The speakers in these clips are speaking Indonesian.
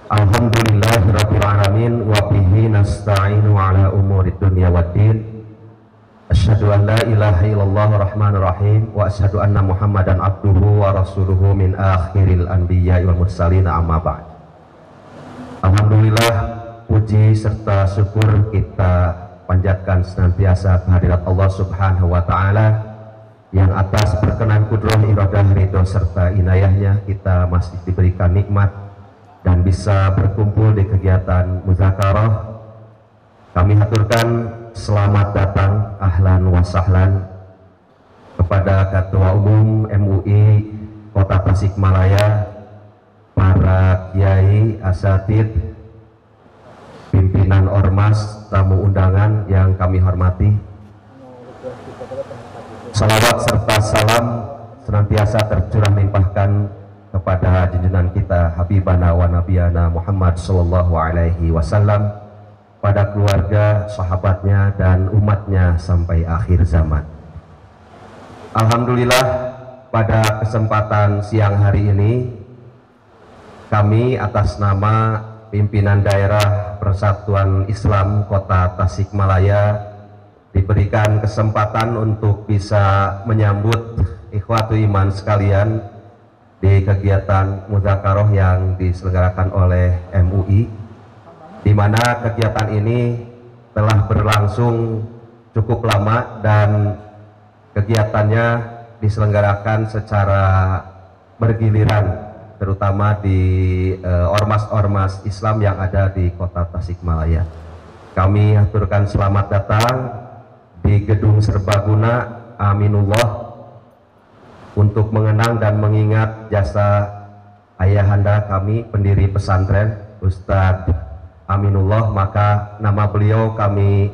Alhamdulillahirabbil alamin wa bihi nasta'inu ala umurid dunya waddin. Asyhadu an la ilaha illallah rahmanir rahim wa asyhadu anna Muhammadan abduhu wa rasuluhu min akhiril anbiya'i wal mursalin, amma ba'd. Alhamdulillah, puji serta syukur kita panjatkan senantiasa kehadirat Allah Subhanahu wa taala yang atas perkenan kudrah, iradah, ridho serta inayahnya kita masih diberikan nikmat dan bisa berkumpul di kegiatan muzakarah. Kami haturkan selamat datang, ahlan wa sahlan kepada Ketua Umum MUI Kota Tasikmalaya, para kiai, asatid, pimpinan ormas, tamu undangan yang kami hormati. Salawat serta salam senantiasa tercurah limpahkan kepada junjungan kita Habibana wa Nabiyana Muhammad sallallahu alaihi wasallam, pada keluarga, sahabatnya dan umatnya sampai akhir zaman. Alhamdulillah, pada kesempatan siang hari ini kami atas nama pimpinan daerah Persatuan Islam Kota Tasikmalaya diberikan kesempatan untuk bisa menyambut ikhwatu iman sekalian di kegiatan muzakarah yang diselenggarakan oleh MUI, di mana kegiatan ini telah berlangsung cukup lama dan kegiatannya diselenggarakan secara bergiliran, terutama di ormas-ormas Islam yang ada di Kota Tasikmalaya. Kami aturkan selamat datang di Gedung Serbaguna Aminullah untuk mengenang dan mengingat jasa ayahanda kami, pendiri pesantren Ustadz Aminullah. Maka nama beliau kami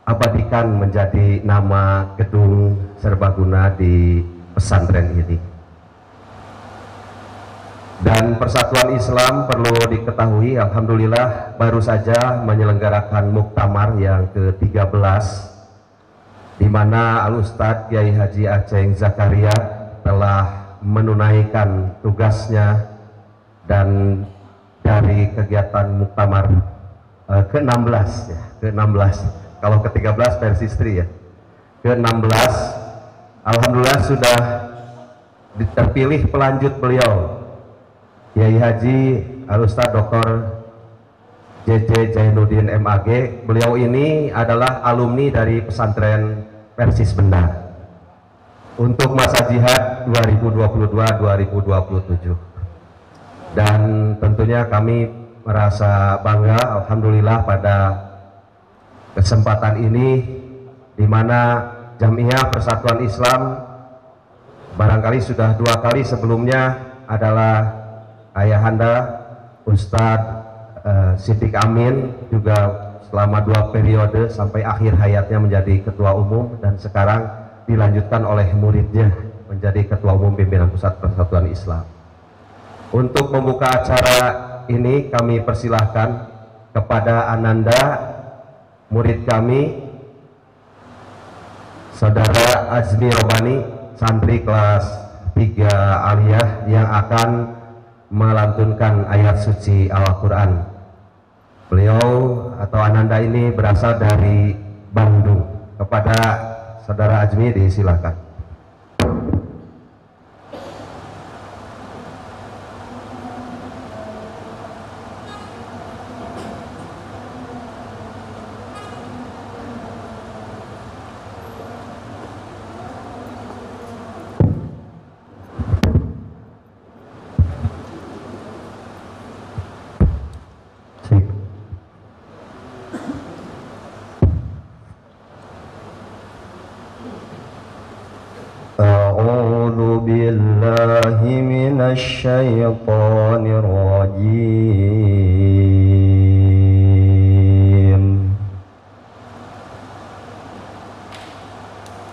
abadikan menjadi nama Gedung Serbaguna di pesantren ini. Dan Persatuan Islam perlu diketahui, alhamdulillah baru saja menyelenggarakan muktamar yang ke-13, di mana Al-Ustadz Kiai Haji Aceng Zakaria telah menunaikan tugasnya, dan dari kegiatan muktamar ke-16 ya, ke-16, kalau ke-13 versi istri ya, ke-16 alhamdulillah sudah terpilih pelanjut beliau, Kiai Haji Al-Ustadz Dr. JJ Jainuddin MAG. Beliau ini adalah alumni dari pesantren Persis Bendar untuk masa jihad 2022-2027, dan tentunya kami merasa bangga alhamdulillah pada kesempatan ini, di mana Jamiah Persatuan Islam barangkali sudah 2 kali sebelumnya adalah ayahanda Ustadz Siddiq Amin, juga selama 2 periode sampai akhir hayatnya menjadi ketua umum, dan sekarang dilanjutkan oleh muridnya menjadi ketua umum pimpinan pusat Persatuan Islam. Untuk membuka acara ini kami persilahkan kepada Ananda, murid kami, Saudara Azmi Robani, santri kelas 3 aliyah, yang akan melantunkan ayat suci Al-Quran. Beliau atau Ananda ini berasal dari Bandung. Kepada Saudara Azmi disilakan. الشيطان الرجيم.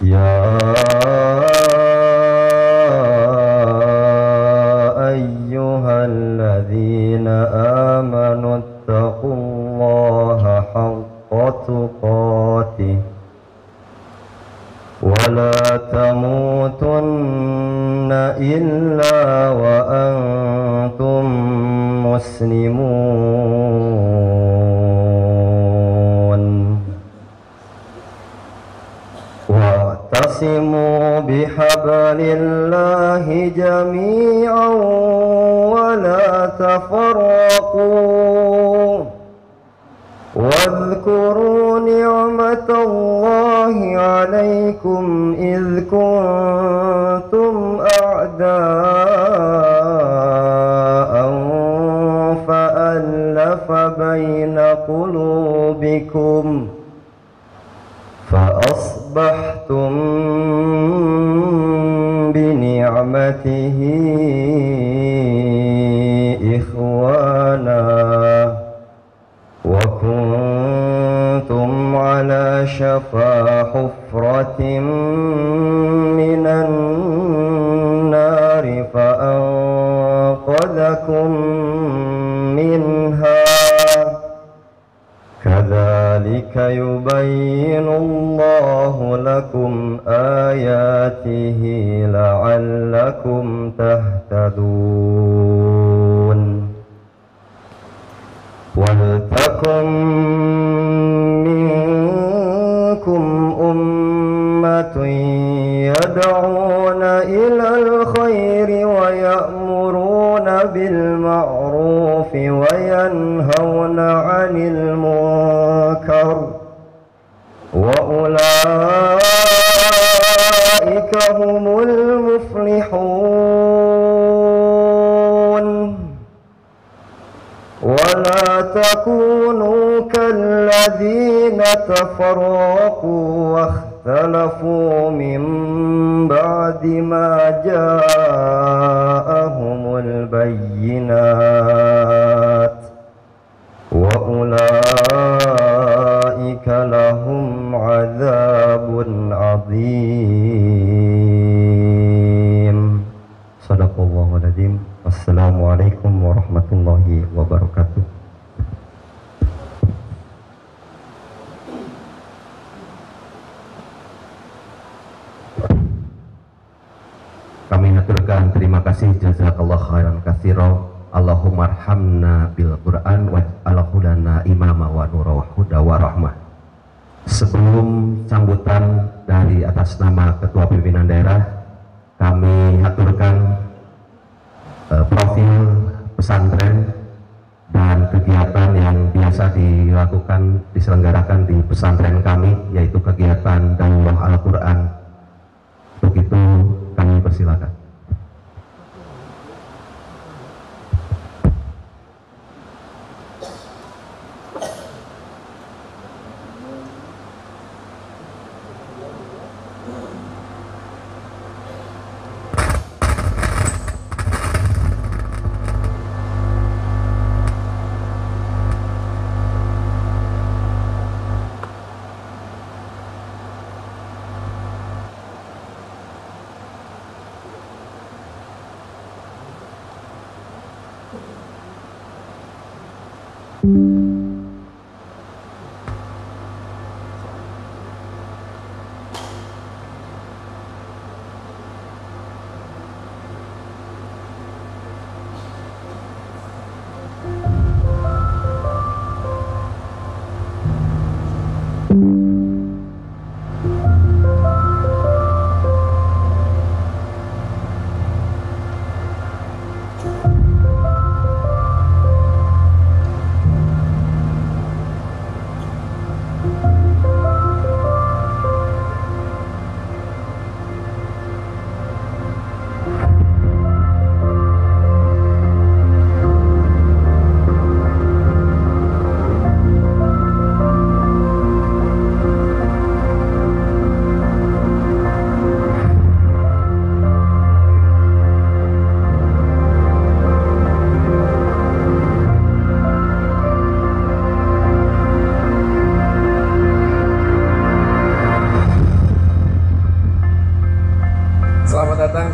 يا أيها الذين آمنوا اتقوا الله حق تقاته ولا تموتن إلا وأنتم مسلمون واعتصموا بحبل الله جميعا ولا تفرقوا واذكروا نعمة الله عليكم إذ كنتم أعداء فألف بين قلوبكم فأصبحتم بنعمته إخوانا وكنتم على شفا حفرة من النار فأنقذكم منها كذلك يبين الله لكم آياته لعلكم تهتدون ولتكن منكم أمة يدعون إلى الخير ويأمرون بالمعروف وينهون عن المنكر وأولئك هم المفلحون ولا تكونوا كالذين تفرقوا واختلفوا من بعد ما جاءهم البينات وأولئك لهم عذاب عظيم صدق الله العظيم. Assalamualaikum warahmatullahi wabarakatuh. Kami haturkan terima kasih jazakallah khairan katsira. Allahumma arhamna bil Qur'an waj'alhu lana imama wa nura wa huda wa rahmah. Sebelum sambutan dari atas nama Ketua Pimpinan Daerah, kami haturkan profil pesantren dan kegiatan yang biasa diselenggarakan di pesantren kami, yaitu kegiatan daurah Al-Quran. Untuk itu kami persilakan.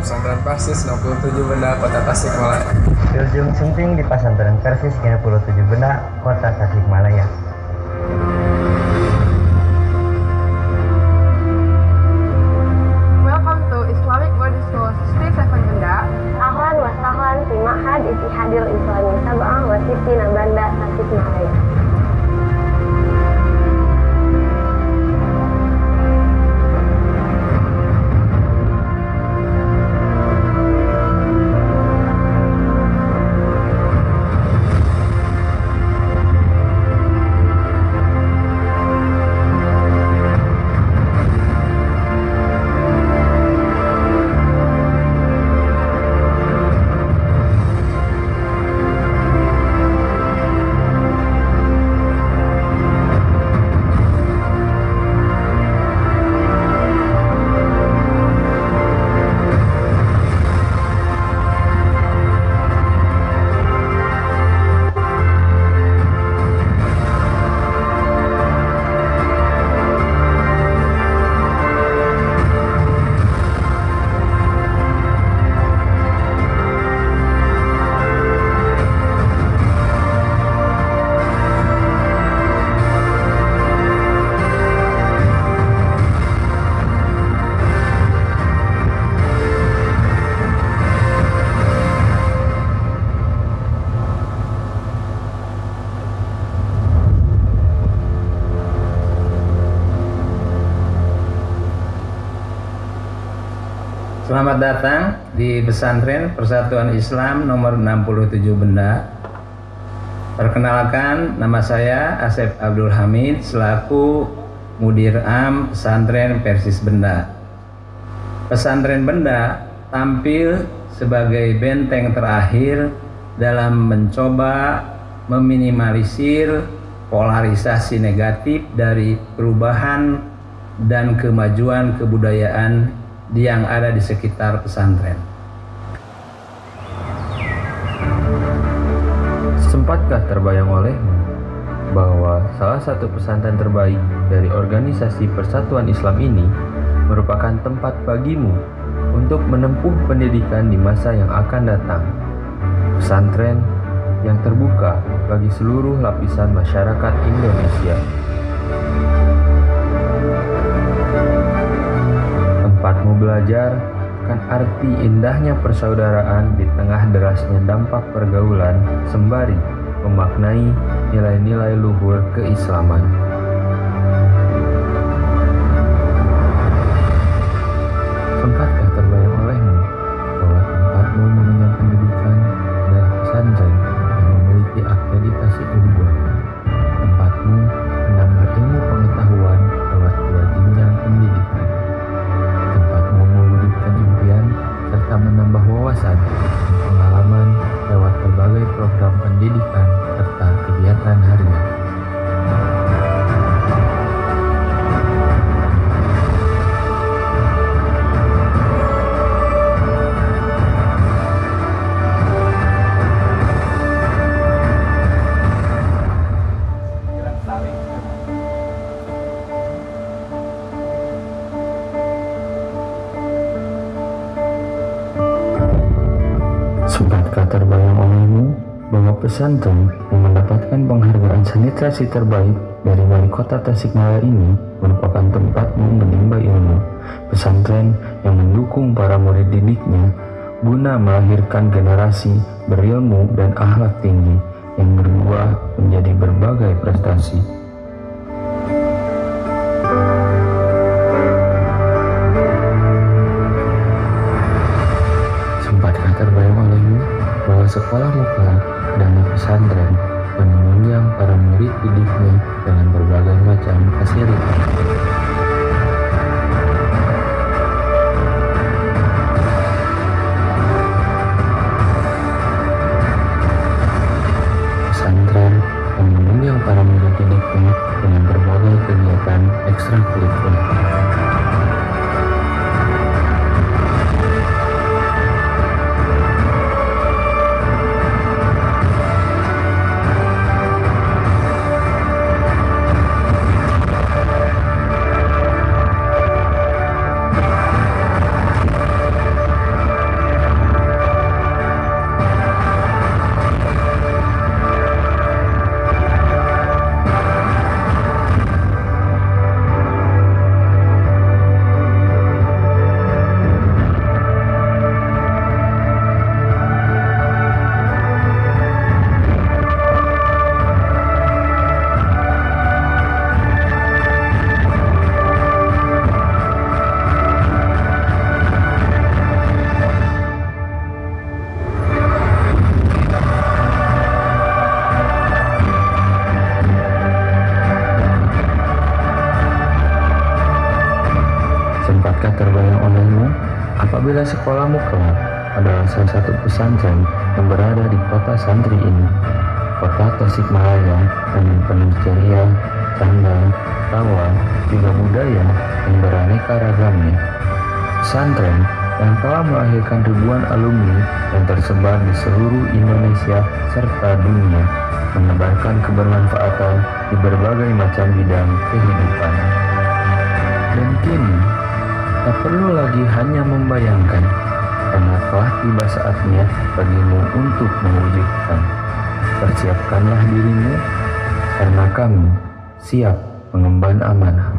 Pesantren Persis 67 Benda, Kota Tasikmalaya. Berjung Sunting di Pesantren Persis 67 Benda, Kota Tasikmalaya. Welcome to Islamic Boarding School 67 Benda. Ahlan wa sahlan fi Ma'had Ittihadil Islami Sab'ah wa Siti Nabanda, Tasikmalaya. Selamat datang di Pesantren Persatuan Islam nomor 67 Benda. Perkenalkan, nama saya Asep Abdul Hamid selaku Mudir Am Pesantren Persis Benda. Pesantren Benda tampil sebagai benteng terakhir dalam mencoba meminimalisir polarisasi negatif dari perubahan dan kemajuan kebudayaan yang ada di sekitar pesantren. Sempatkah terbayang olehmu bahwa salah satu pesantren terbaik dari organisasi Persatuan Islam ini merupakan tempat bagimu untuk menempuh pendidikan di masa yang akan datang? Pesantren yang terbuka bagi seluruh lapisan masyarakat Indonesia. Tempatmu belajar akan arti indahnya persaudaraan di tengah derasnya dampak pergaulan sembari memaknai nilai-nilai luhur keislaman. Sempatkah terbayang olehmu bahwa tempatmu mengenyam pendidikan adalah pesantren yang memiliki akreditasi unggul? Tempatmu menambah ilmu pengetahuan lewat dua jenjang pendidikan. Tempatmu mewujudkan impian serta menambah wawasan dan pengalaman lewat berbagai program pendidikan serta kegiatan harian. Sempatkah terbayang olehmu bahwa pesantren yang mendapatkan penghargaan sanitasi terbaik dari Wali Kota Tasikmalaya ini merupakan tempatmu menimba ilmu? Pesantren yang mendukung para murid didiknya guna melahirkan generasi berilmu dan akhlak tinggi yang berbuah menjadi berbagai prestasi. Sempatkah terbayang olehmu bahwa sekolah mutlak adalah pesantren yang menunjang para murid didiknya dengan berbagai macam fasilitas? Pesantren yang menunjang para murid didiknya dengan berbagai kegiatan ekstrakurikuler. Apabila sekolahmu kelak adalah salah satu pesantren yang berada di kota santri ini, kota Tasikmalaya, dengan penuh ceria, tanda, tawa, juga budaya yang beraneka ragamnya. Pesantren yang telah melahirkan ribuan alumni yang tersebar di seluruh Indonesia serta dunia, menebarkan kebermanfaatan di berbagai macam bidang kehidupan. Dan kini, tak perlu lagi hanya membayangkan, karena telah tiba saatnya bagimu untuk mewujudkan. Persiapkanlah dirimu, karena kami siap mengemban amanah.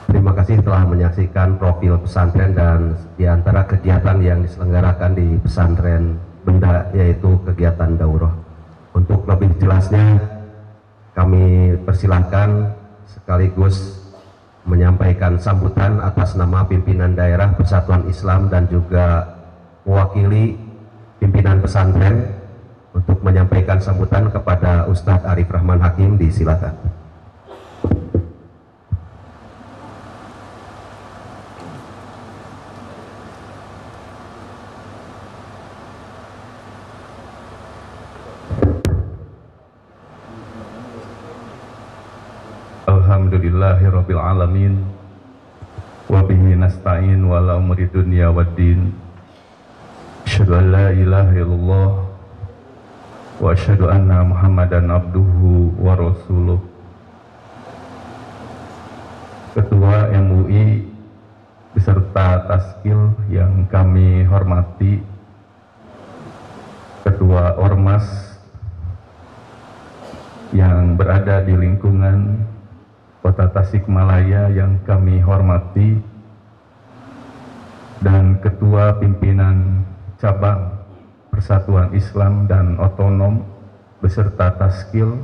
Terima kasih telah menyaksikan profil pesantren dan di antara kegiatan yang diselenggarakan di pesantren Benda yaitu kegiatan daurah. Untuk lebih jelasnya kami persilahkan sekaligus menyampaikan sambutan atas nama pimpinan daerah Persatuan Islam dan juga mewakili pimpinan pesantren untuk menyampaikan sambutan kepada Ustadz Arif Rahman Hakim. Disilakan. Alhamdulillahirabbil alamin wa bihi nasta'in wa la umuri dunya waddin. Asyhadu an la ilaha illallah wa asyhadu anna Muhammadan abduhu wa rasuluh. Ketua MUI beserta Taskil yang kami hormati, Ketua Ormas yang berada di lingkungan Kota Tasikmalaya yang kami hormati, dan Ketua Pimpinan Cabang Persatuan Islam dan Otonom beserta Taskil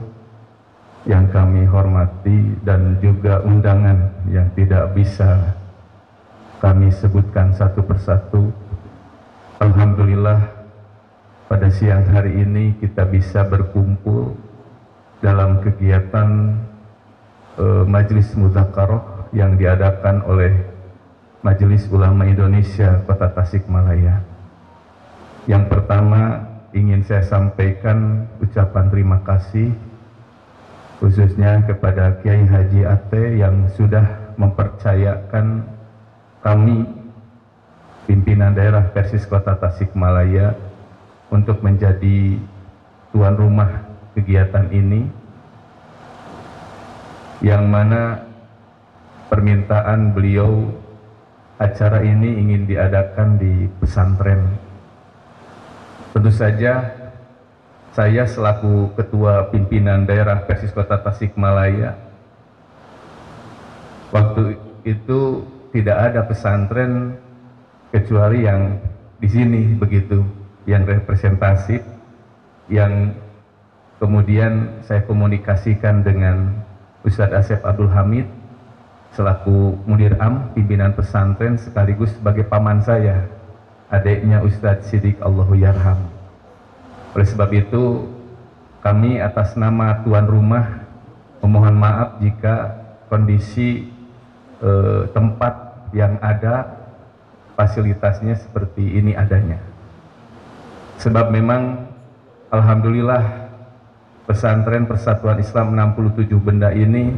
yang kami hormati, dan juga undangan yang tidak bisa kami sebutkan satu persatu. Alhamdulillah pada siang hari ini kita bisa berkumpul dalam kegiatan Majelis Mudzakarah yang diadakan oleh Majelis Ulama Indonesia Kota Tasikmalaya. Yang pertama ingin saya sampaikan ucapan terima kasih khususnya kepada Kiai Haji Ate yang sudah mempercayakan kami pimpinan daerah Persis Kota Tasikmalaya untuk menjadi tuan rumah kegiatan ini, yang mana permintaan beliau acara ini ingin diadakan di pesantren. Tentu saja saya selaku ketua pimpinan daerah Persis Kota Tasikmalaya, waktu itu tidak ada pesantren kecuali yang di sini begitu, yang representatif, yang kemudian saya komunikasikan dengan Ustadz Asep Abdul Hamid selaku Mudir Am pimpinan pesantren sekaligus sebagai paman saya, adiknya Ustadz Sidik Allahu Yarham. Oleh sebab itu kami atas nama tuan rumah memohon maaf jika kondisi tempat yang ada fasilitasnya seperti ini adanya, sebab memang alhamdulillah pesantren Persatuan Islam 67 Benda ini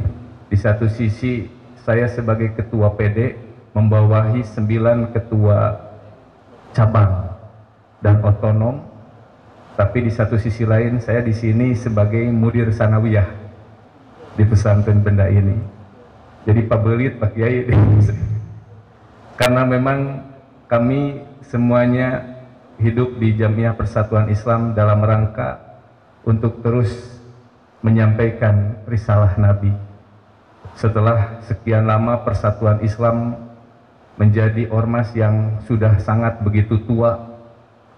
di satu sisi saya sebagai ketua PD membawahi 9 ketua cabang dan otonom, tapi di satu sisi lain saya di sini sebagai mudir sanawiyah di pesantren Benda ini. Jadi Pak Belit, Pak Kiai, karena memang kami semuanya hidup di Jamiah Persatuan Islam dalam rangka untuk terus menyampaikan risalah Nabi. Setelah sekian lama Persatuan Islam menjadi ormas yang sudah sangat begitu tua,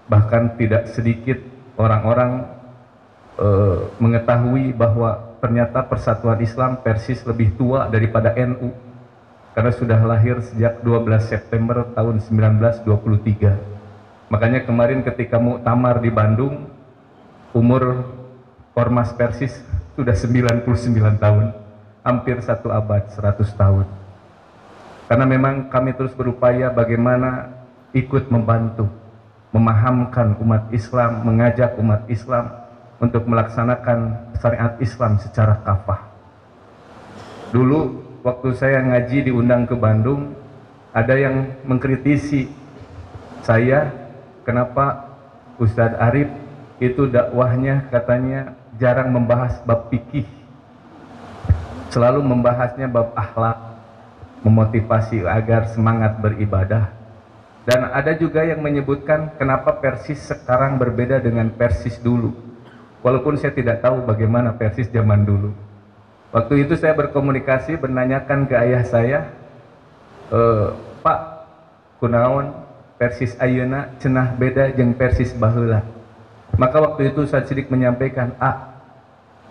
bahkan tidak sedikit orang-orang mengetahui bahwa ternyata Persatuan Islam Persis lebih tua daripada NU, karena sudah lahir sejak 12 September tahun 1923. Makanya kemarin ketika muktamar di Bandung, umur Ormas Persis sudah 99 tahun, hampir 1 abad, 100 tahun. Karena memang kami terus berupaya bagaimana ikut membantu, memahamkan umat Islam, mengajak umat Islam untuk melaksanakan syariat Islam secara kafah. Dulu waktu saya ngaji diundang ke Bandung, ada yang mengkritisi saya, kenapa Ustadz Arif itu dakwahnya katanya jarang membahas bab fikih, selalu membahasnya bab akhlak, memotivasi agar semangat beribadah. Dan ada juga yang menyebutkan kenapa Persis sekarang berbeda dengan Persis dulu, walaupun saya tidak tahu bagaimana Persis zaman dulu. Waktu itu saya berkomunikasi, menanyakan ke ayah saya, Pak, kunaon Persis ayeuna cenah beda jeung Persis baheula. Maka waktu itu Ustadz Sidik menyampaikan,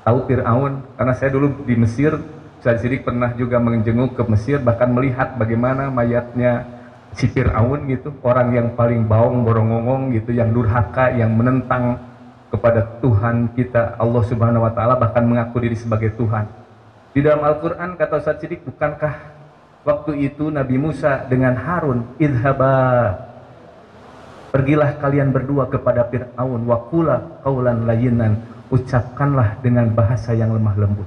tahu Fir'aun, karena saya dulu di Mesir, Ustadz Sidik pernah juga menjenguk ke Mesir, bahkan melihat bagaimana mayatnya si Fir'aun gitu, orang yang paling bawang borongongong gitu, yang durhaka, yang menentang kepada Tuhan kita Allah Subhanahu wa Ta'ala, bahkan mengaku diri sebagai Tuhan. Di dalam Al-Quran kata Ustadz Sidik, bukankah waktu itu Nabi Musa dengan Harun, idhaba, pergilah kalian berdua kepada Fir'aun, waqula qaulan layyinan, ucapkanlah dengan bahasa yang lemah lembut.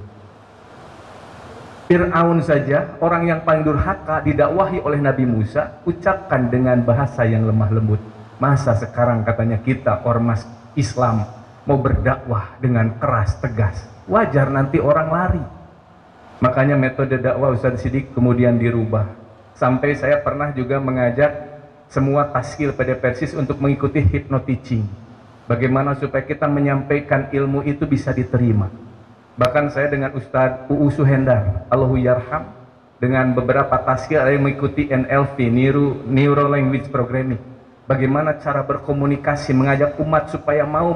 Fir'aun saja, orang yang paling durhaka, didakwahi oleh Nabi Musa, ucapkan dengan bahasa yang lemah lembut. Masa sekarang katanya kita ormas Islam mau berdakwah dengan keras tegas? Wajar nanti orang lari. Makanya metode dakwah Ustadz Sidik kemudian dirubah. Sampai saya pernah juga mengajak semua taskil PD Persis untuk mengikuti hypnoteaching. Bagaimana supaya kita menyampaikan ilmu itu bisa diterima. Bahkan saya dengan Ustadz UU Suhendar, Allahu Yarham, dengan beberapa taskil ada yang mengikuti NLP, Neuro Language Programming. Bagaimana cara berkomunikasi, mengajak umat supaya mau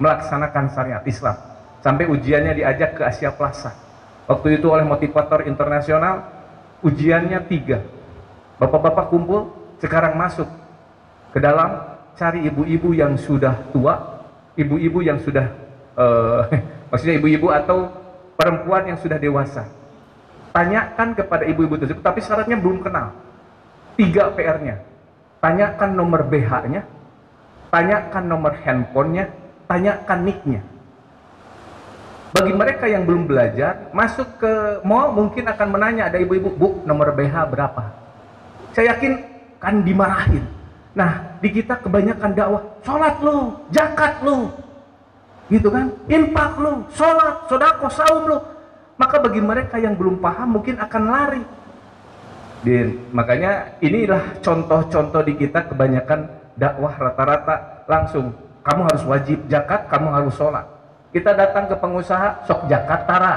melaksanakan syariat Islam. sampai ujiannya diajak ke Asia Plaza. Waktu itu oleh motivator internasional, ujiannya 3. Bapak-bapak kumpul, sekarang masuk ke dalam, cari ibu-ibu yang sudah tua, ibu-ibu yang sudah maksudnya ibu-ibu atau perempuan yang sudah dewasa. Tanyakan kepada ibu-ibu tersebut, tapi syaratnya belum kenal. 3 PR-nya. Tanyakan nomor BH-nya, tanyakan nomor handphonenya, tanyakan nick-nya. Bagi mereka yang belum belajar, masuk ke mall mungkin akan menanya, ada ibu-ibu, "Bu, nomor BH berapa?" Saya yakin kan dimarahin. Nah, di kita kebanyakan dakwah, sholat lu, zakat lu, gitu kan, infak lu, sholat, sodako, saum lu. Maka bagi mereka yang belum paham mungkin akan lari. Makanya inilah contoh-contoh di kita, kebanyakan dakwah rata-rata langsung, kamu harus wajib zakat, kamu harus sholat. Kita datang ke pengusaha, sok zakat tara.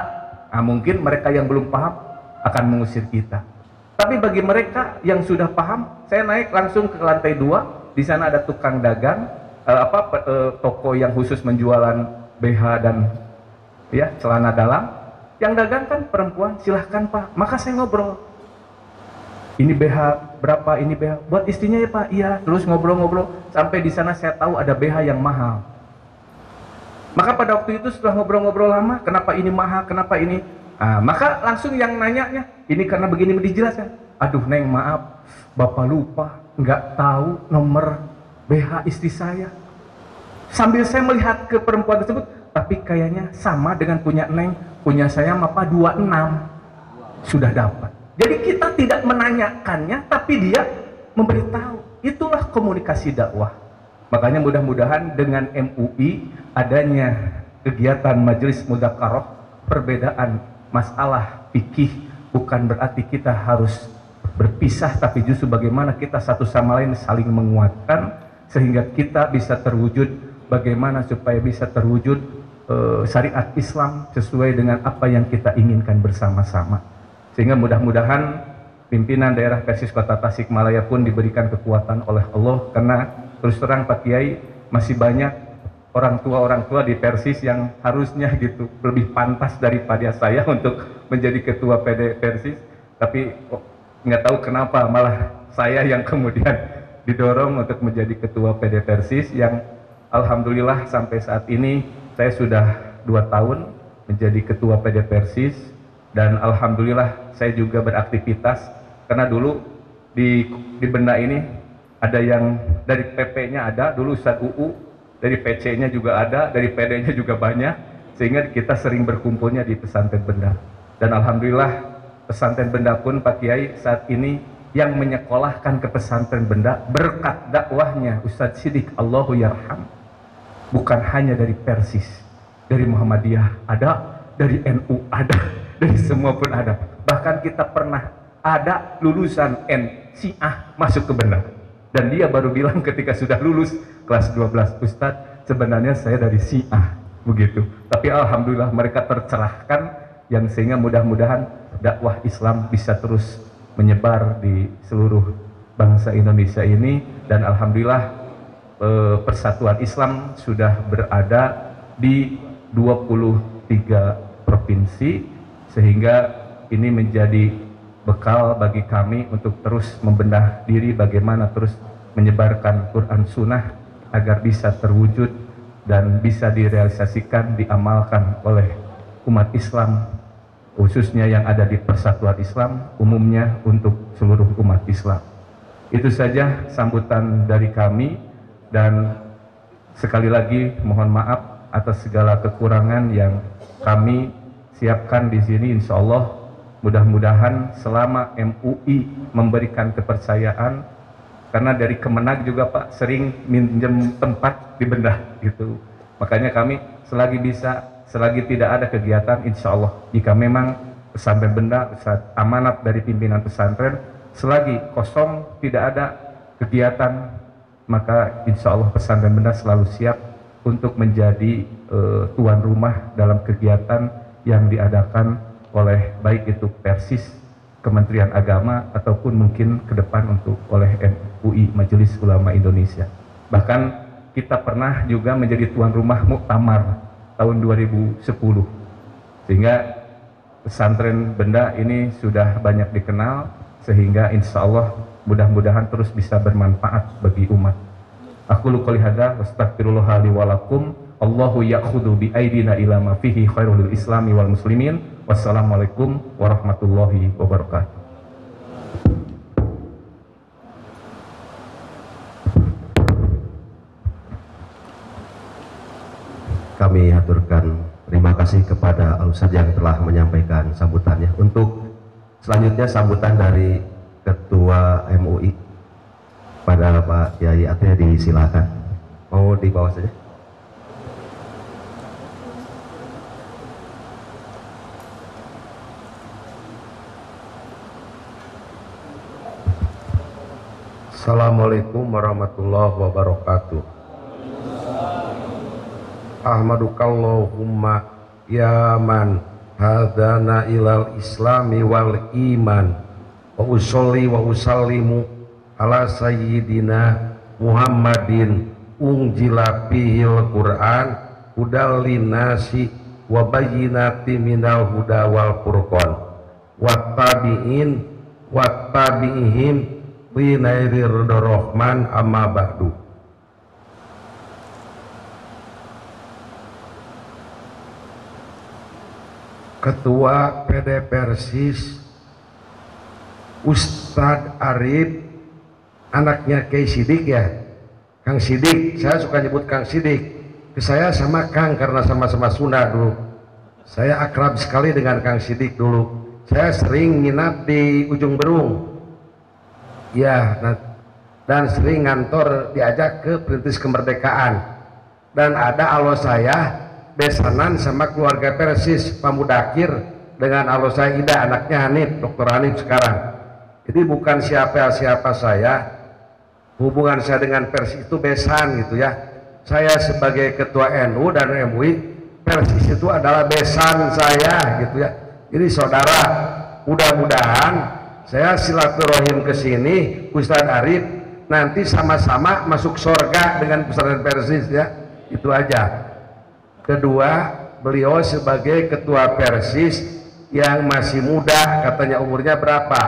Nah, mungkin mereka yang belum paham akan mengusir kita. Tapi bagi mereka yang sudah paham, saya naik langsung ke lantai 2. Di sana ada tukang dagang, toko yang khusus menjualan BH dan ya celana dalam. Yang dagang kan perempuan, silahkan Pak. Maka saya ngobrol. Ini BH berapa? Ini BH buat istrinya ya Pak? Iya. Terus ngobrol-ngobrol sampai di sana saya tahu ada BH yang mahal. Maka pada waktu itu setelah ngobrol-ngobrol lama, kenapa ini mahal? Kenapa ini? Maka langsung yang nanyanya, ini karena begini dijelaskan. Aduh Neng, maaf, Bapak lupa, nggak tahu nomor BH istri saya. Sambil saya melihat ke perempuan tersebut, tapi kayaknya sama dengan punya Neng, punya saya apa 26 sudah dapat. Jadi kita tidak menanyakannya, tapi dia memberitahu. Itulah komunikasi dakwah. Makanya mudah-mudahan dengan MUI adanya kegiatan majelis mudzakarah, perbedaan masalah fikih bukan berarti kita harus berpisah, tapi justru bagaimana kita satu sama lain saling menguatkan sehingga kita bisa terwujud, bagaimana supaya bisa terwujud syariat Islam sesuai dengan apa yang kita inginkan bersama-sama. Sehingga mudah-mudahan pimpinan daerah Persis Kota Tasikmalaya pun diberikan kekuatan oleh Allah, karena terus terang Pak Kiai masih banyak orang tua di Persis yang harusnya gitu lebih pantas daripada saya untuk menjadi ketua PD Persis, tapi nggak tahu kenapa malah saya yang kemudian didorong untuk menjadi ketua PD Persis, yang alhamdulillah sampai saat ini saya sudah 2 tahun menjadi ketua PD Persis, dan alhamdulillah saya juga beraktivitas, karena dulu di benda ini ada yang dari PP-nya ada, dulu Ustadz UU, dari PC-nya juga ada, dari PD-nya juga banyak, sehingga kita sering berkumpulnya di pesantren Benda. Dan alhamdulillah pesantren Benda pun Pak Kiai saat ini yang menyekolahkan ke pesantren Benda berkat dakwahnya Ustadz Sidik Allahu Yarham, bukan hanya dari Persis, dari Muhammadiyah ada, dari NU ada, dari semua pun ada. Bahkan kita pernah ada lulusan Syiah masuk ke Benda, dan dia baru bilang ketika sudah lulus kelas 12, Ustadz sebenarnya saya dari Syiah begitu. Tapi alhamdulillah mereka tercerahkan, yang sehingga mudah-mudahan dakwah Islam bisa terus menyebar di seluruh bangsa Indonesia ini. Dan alhamdulillah Persatuan Islam sudah berada di 23 provinsi, sehingga ini menjadi bekal bagi kami untuk terus membenah diri bagaimana terus menyebarkan Quran Sunnah agar bisa terwujud dan bisa direalisasikan, diamalkan oleh umat Islam, khususnya yang ada di Persatuan Islam, umumnya untuk seluruh umat Islam. Itu saja sambutan dari kami, dan sekali lagi mohon maaf atas segala kekurangan yang kami siapkan di sini. Insya Allah mudah-mudahan selama MUI memberikan kepercayaan, karena dari Kemenag juga Pak sering minjem tempat di Benda gitu. Makanya kami selagi bisa, selagi tidak ada kegiatan, insya Allah jika memang pesantren Benda amanat dari pimpinan pesantren, selagi kosong tidak ada kegiatan, maka insya Allah pesantren Benda selalu siap untuk menjadi tuan rumah dalam kegiatan yang diadakan oleh baik itu Persis, Kementerian Agama, ataupun mungkin ke depan untuk oleh MUI, Majelis Ulama Indonesia. Bahkan kita pernah juga menjadi tuan rumah muktamar tahun 2010, sehingga pesantren Benda ini sudah banyak dikenal, sehingga insya Allah mudah-mudahan terus bisa bermanfaat bagi umat. Aku qouli hadza wastaghfirullah li wa lakum. Allahu ya'khudhu bi aidina ila ma fihi khairul islami wal muslimin. Wassalamualaikum warahmatullahi wabarakatuh. Kami haturkan terima kasih kepada Al-Ustadz yang telah menyampaikan sambutannya. Untuk selanjutnya sambutan dari Ketua MUI pada Pak Kiai Atnya, disilakan. Mau di bawah saja. Assalamualaikum warahmatullahi wabarakatuh. Ahmadukallahumma ya man hadana ilal islami wal iman, wa usolli wa usallimu ala sayyidina Muhammadin unjila bihil Qur'an hudal linnasi wa bayyinati minal huda wal furqan wa tabi'in wa tabi'ihim li nairir rahman amma ba'du. Ketua PD Persis Ustadz Arif, anaknya Kiai Sidik ya, Kang Sidik, saya suka nyebut Kang Sidik. Ke saya sama Kang karena sama-sama Sunda dulu. Saya akrab sekali dengan Kang Sidik dulu. Saya sering nginap di Ujung Berung. Ya, dan sering ngantor diajak ke Perintis Kemerdekaan. Dan ada alo saya besanan sama keluarga Persis, Pak Mudakir dengan alo saya Ida, anaknya Hanif, Dr. Hanif sekarang. Jadi bukan siapa-siapa saya, hubungan saya dengan Persis itu besan gitu ya. Saya sebagai ketua NU dan MUI, Persis itu adalah besan saya gitu ya. Jadi saudara, mudah-mudahan saya silaturahim ke sini Ustadz Arif, nanti sama-sama masuk surga dengan pesantren Persis ya. Itu aja. Kedua, beliau sebagai ketua Persis yang masih muda, katanya umurnya berapa?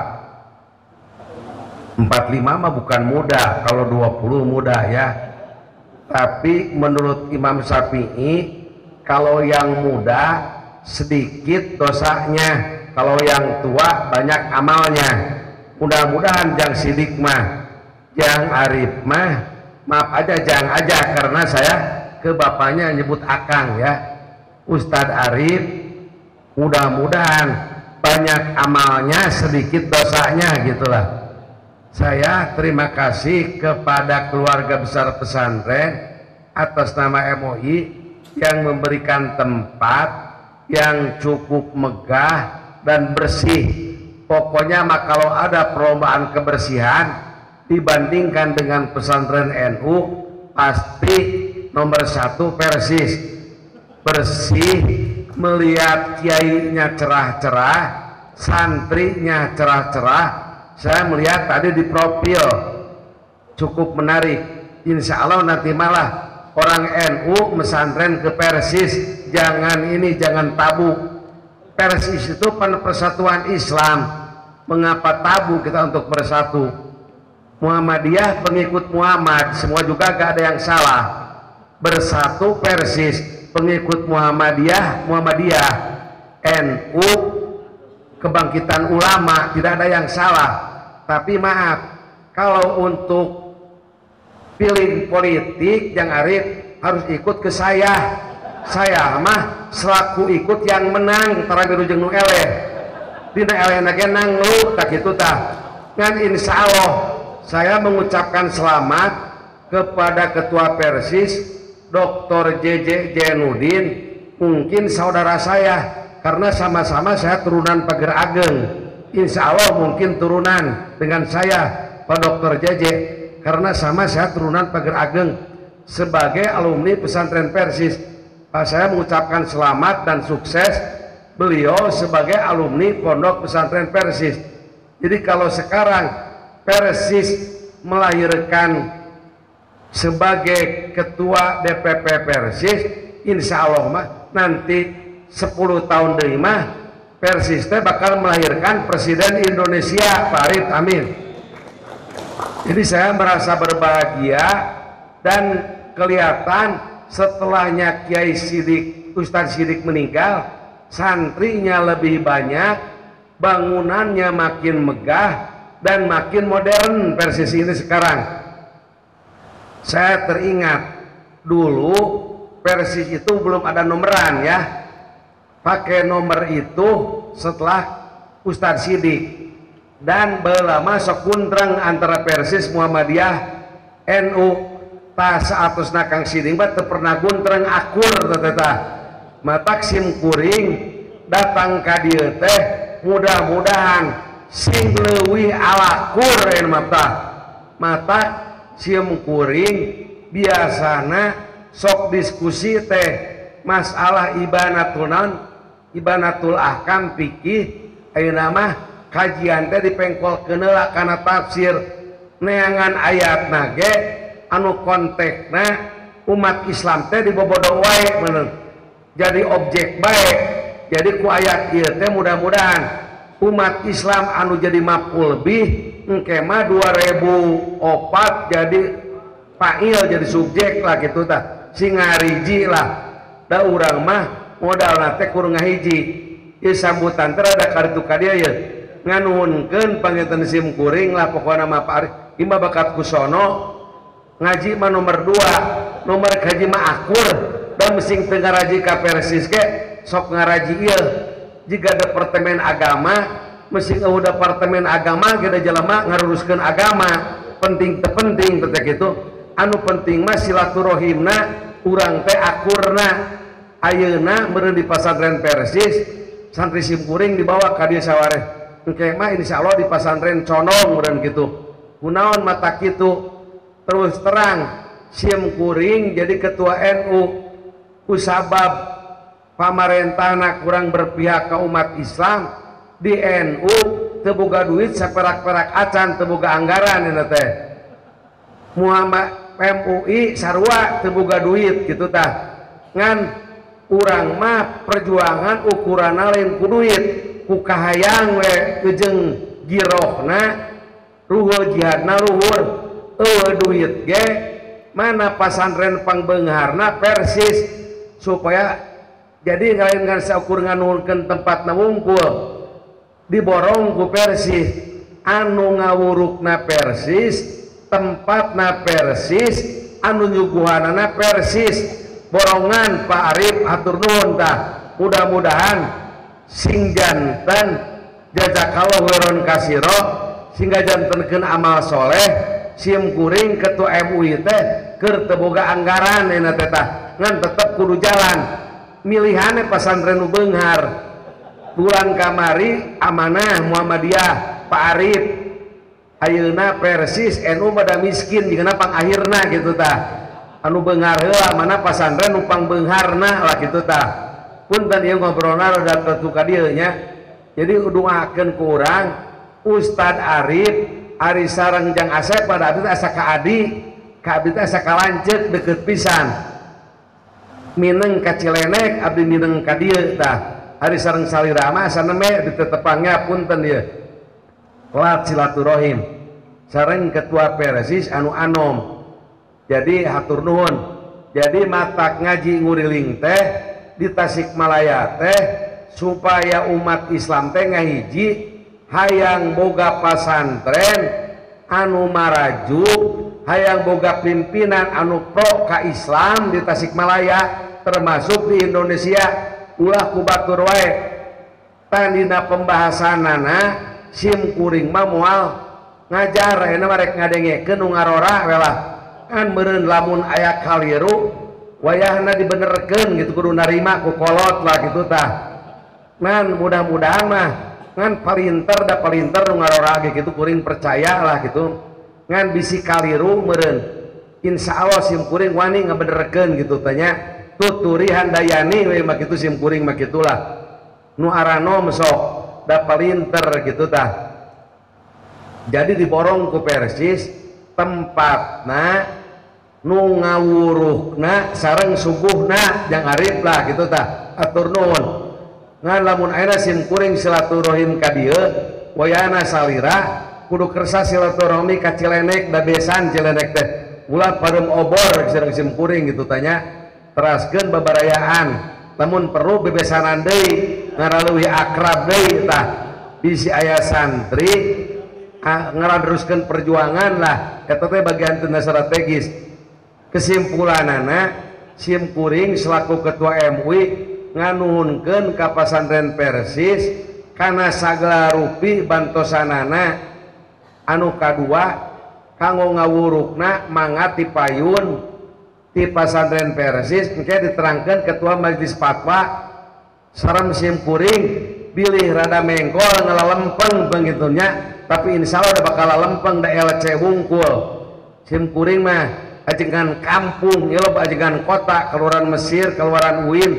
45 mah bukan muda, kalau 20 muda ya. Tapi menurut Imam Syafi'i, kalau yang muda sedikit dosanya, kalau yang tua banyak amalnya. Mudah-mudahan Jang Sidik mah, Jang Arif mah, maaf aja Jang aja, karena saya ke bapaknya nyebut Akang ya. Ustadz Arif mudah-mudahan banyak amalnya sedikit dosanya gitulah. Saya terima kasih kepada keluarga besar pesantren atas nama MUI yang memberikan tempat yang cukup megah dan bersih. Pokoknya mah kalau ada perlombaan kebersihan dibandingkan dengan pesantren NU, pasti nomor 1 Persis. Bersih, melihat kiainya cerah-cerah, santrinya cerah-cerah. Saya melihat tadi di profil cukup menarik. Insya Allah nanti malah orang NU mesantren ke Persis. Jangan ini, jangan tabu. Persis itu persatuan Islam. Mengapa tabu kita untuk bersatu? Muhammadiyah pengikut Muhammad, semua juga gak ada yang salah. Bersatu Persis, pengikut Muhammadiyah, NU, kebangkitan ulama, tidak ada yang salah. Tapi maaf, kalau untuk pilih politik yang Arif harus ikut ke saya. Saya mah selaku ikut yang menang tarabiru jeung nu eleh. Dina eleh nage nang lu tak kitu tah. Ngan insya Allah saya mengucapkan selamat kepada Ketua Persis Dr. JJ Jainuddin, mungkin saudara saya karena sama-sama saya turunan Pager Ageng. Insya Allah mungkin turunan dengan saya Pak Dr. JJ, karena sama saya turunan Pager Ageng. Sebagai alumni pesantren Persis, saya mengucapkan selamat dan sukses beliau sebagai alumni pondok pesantren Persis. Jadi kalau sekarang Persis melahirkan sebagai ketua DPP Persis, insya Allah mah nanti 10 tahun dari mah Persis teh bakal melahirkan presiden Indonesia, Pak Arif, amin. Jadi saya merasa berbahagia dan kelihatan setelahnya Kiai Sidik, Ustadz Sidik meninggal, santrinya lebih banyak, bangunannya makin megah dan makin modern Persis ini sekarang. Saya teringat dulu Persis itu belum ada nomoran ya, pakai nomor itu setelah Ustadz Sidik, dan belama sekuntrang antara Persis Muhammadiyah NU ta saatosna Kang Sidik teu pernah guntreng akur teteh matak sim kuring datang ka dieu teh mudah-mudahan sing leuwih alakur mata sim kuring biasana sok diskusi teh masalah ibanatul ahkam fikih ayeuna mah kajian teh dipengkolkeun heula kana tafsir neangan ayatna ge anu kontekna umat Islam teh dibobodo wae bener jadi objek baik. Jadi ku ayat ieu teh mudah-mudahan umat Islam anu jadi maf'ul bih engke mah 2004 jadi fa'il jadi subjek lah gitu tah sing ngariji lah da urang mah modalna teh kudu ngahiji ieu sambutan teh rada karitu ka dieu ye nganuhunkeun panginten sim kuring lah pokona mah Pak Arif imah bakat kusono ngaji mah nomor 2 nomor kaji mah akur dan mesin teu ngaraji ka Persis ge sok ngaraji ieu jika departemen agama mesin departemen agama ge da jelema ngaruruskeun agama penting teu penting teh kitu anu penting mah silaturahimna urang teh akurna ayeuna meureun di pasantren Persis santri simkuring dibawa ka dieu sawareh engke mah insyaallah di pasantren Condong meureun kitu kunaon mata kitu terus terang simkuring jadi ketua NU kusabab pamarentahna kurang berpihak ke umat Islam di NU teu boga duit saperak-perak acan teu boga anggaran eta teh Muhammad MUI sarua teu boga duit gitu tah ngan urang mah perjuangan ukuranna lain ku duit ku kahayang we jeung girohna ruhul jihadna luhur duit ge mana pasantren pangbeungharna Persis supaya jadi lain ngan saukur nganuhunkeun tempatna wungkul diborong ku Persis anu ngawurukna Persis tempatna Persis anu nyuguhanana Persis borongan Pak Arif hatur nuhun tah mudah-mudahan sing janten jazakallahu khairan kasiro singga jantenkeun amal soleh sim kuring ketua MUI teh keur teu boga anggaran eta teh tah ngan tetep kudu jalan milihane pasantren nu beunghar bulan kamari amanah Muhammadiyah Pak Arif ayeuna Persis NU bada miskin jigana pangakhirna gitu tah anu beunghar heula mana pasantren nu pangbeungharna lah gitu tah punten ieu ngobrolna rada tetu ka dieu nya jadi doakeun ku urang Ustad Arif Ari sareng jang Asep pada abdi asa ka Adi ka abdi asa ka lanceuk deukeut pisan mineng ka Cilenek abdi mineng ka dieu tah Ari sareng salirama asa neme ditetepangnya punten ieu lat silaturahim sareng ketua Persis anu anom jadi hatur nuhun jadi matak ngaji nguriling teh di Tasikmalaya teh supaya umat Islam teh ngahiji hayang boga pasantren anu maraju hayang boga pimpinan anu pro ka Islam di Tasikmalaya termasuk di Indonesia ulah ku batur wae tandina pembahasanana sim kuring mah moal ngajar euna marek ngadengekeun nu ngarora we lah kan meureun lamun aya kaliru wayahna dibenerkeun gitu kudu narima ku kolot lah gitu tah man mudah-mudahan mah ngan palinter da palinter nu ngarora ge kitu kuring percaya lah gitu ngan bisi kaliru meureun insyaallah sim kuring wani ngabenerkeun gitu tanya tuturi handayani we mah kitu sim kuring mah kitulah nu aranom sok da palinter gitu tah jadi diborong ku Persis tempatna nu ngawurukna sareng subuhna jang arif lah gitu tah atur nuhun ngan lamun ayeuna sim kuring silaturahim ka dieu wayana salira kudu kersa silaturahmi ka Cilenek da besan Cilenek teh ulah pareum obor sareng sim kuring gitu tanya teraskeun babarayaan lamun perlu bebesanan deui ngaraleuwih akrab deui tah bisi aya santri ngaradruskeun perjuangan lah eta teh bagian teu strategis. Kesimpulanana sim kuring selaku ketua MUI nganuhunkeun ka pasantren Persis kana sagala rupi bantosanana anu kadua kanggo ngawurukna mangga ti payun ti pasantren Persis engke diterangkeun ketua majelis fatwa sareng sim kuring bilih rada mengkol ngalalempeng begitunya tapi insya Allah bakal lempeng da LC wungkul sim kuring mah ajengan kampung ya lo ajengan kota keluaran Mesir keluaran UIN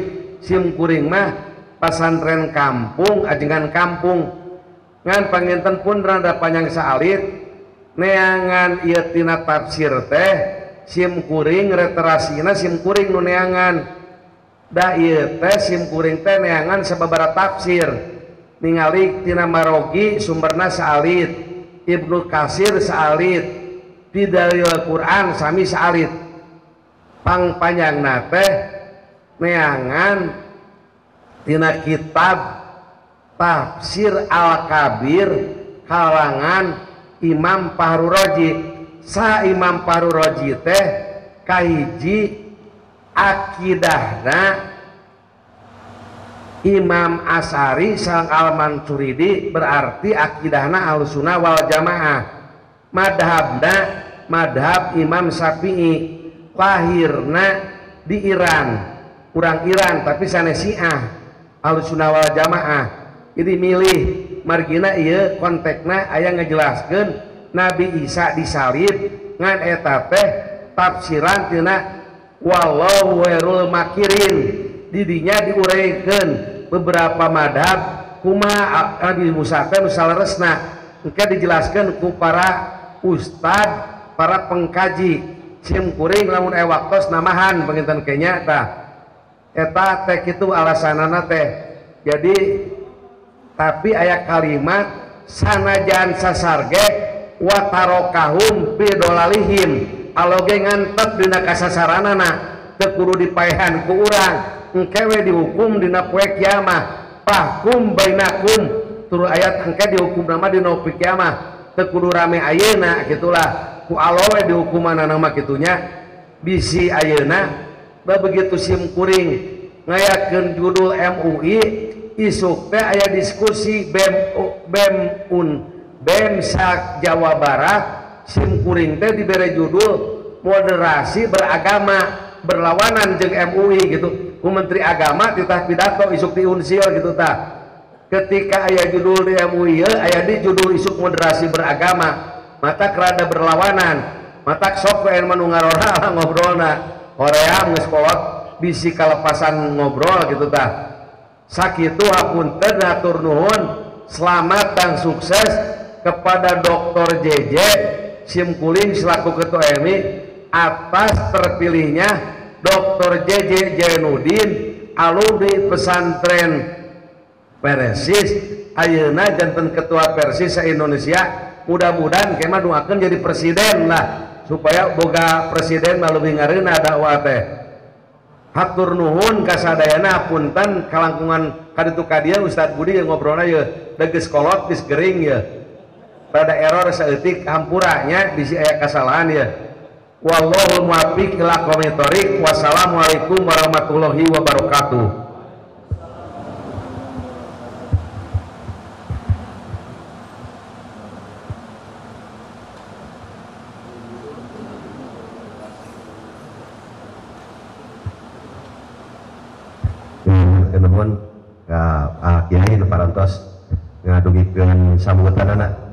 sim kuring mah pasantren kampung ajengan kampung ngan panginten pun rada panjang saalit neangan ieu tina tafsir teh sim kuring reterasina sim kuring nu neangan da ieu teh sim kuring teh neangan sababaraha tafsir ningali tina Marogi sumberna saalit Ibnu Katsir saalit di dalil Quran sami saalit pangpanjangna teh neangan tina kitab Tafsir Al-Kabir kalangan Imam Fahru Raji sa Imam Fahru Raji teh kahiji akidahna Imam Asy'ari sareng Al-Mansuridi berarti akidahna Ahlussunnah wal Jamaah madhabna madhab Imam Syafi'i lahirna di Iran kurang Iran tapi sanes Syiah Ahlussunnah wal Jamaah jadi milih margina ieu kontekna aya ngajelaskeun Nabi Isa disalib ngan eta teh tafsiran tina wallahu khairul makirin didinya diuraykeun beberapa madhab kumaha Nabi Musa teh nu saleresna engke dijelaskeun ku para ustad para pengkaji sim kuring lamun aya waktos namahan panginten kenya tah eta teh kitu alasanana teh jadi tapi aya kalimat sanajan sasarge wa tarokahum fi dolalihim aloge ngantep dina kasasaranana teu kudu dipaehan ku urang engke we dihukum dina poe kiamah fahkum bainakum turu ayat engke dihukum nama dina poe kiamah teu kudu rame ayeuna gitulah ku Allah we dihukumanana mah kitunya bisi ayeuna da begitu sim kuring ngayakeun judul MUI isuk teh aya diskusi BEM sak Jawa Barat sim kuring teh dibere judul moderasi beragama berlawanan jeung MUI gitu ku Menteri Agama titah pidato isuk di Unsil gitu tah ketika aya judul di MUI aya di judul isuk moderasi beragama mata kerada berlawanan mata sok we manu ngarora ngobrolna hoream geus kolot bisi kalepasan ngobrol gitu tah sakitu hapunten hatur nuhun selamat dan sukses kepada Dr. JJ sim kuring selaku ketua MI atas terpilihnya Dr. JJ Jainuddin alumni pesantren Persis ayeuna janten ketua Persis se-Indonesia mudah-mudahan kemah doakeun jadi presiden lah supaya boga presiden mah leuwih ngareuna dakwah teh hatur nuhun kasadayana punten kalangkungan kaditu ka dieu Ustaz Budi ngobrolna ye geus kolot geus gering ye rada error saeutik hampuranya bisi aya kasalahan ye wallahu muwaffiq ila aqwamit thoriq wassalamualaikum warahmatullahi wabarakatuh. Nuhun ka Kiai nu parantos ngadugikeun sambutan anak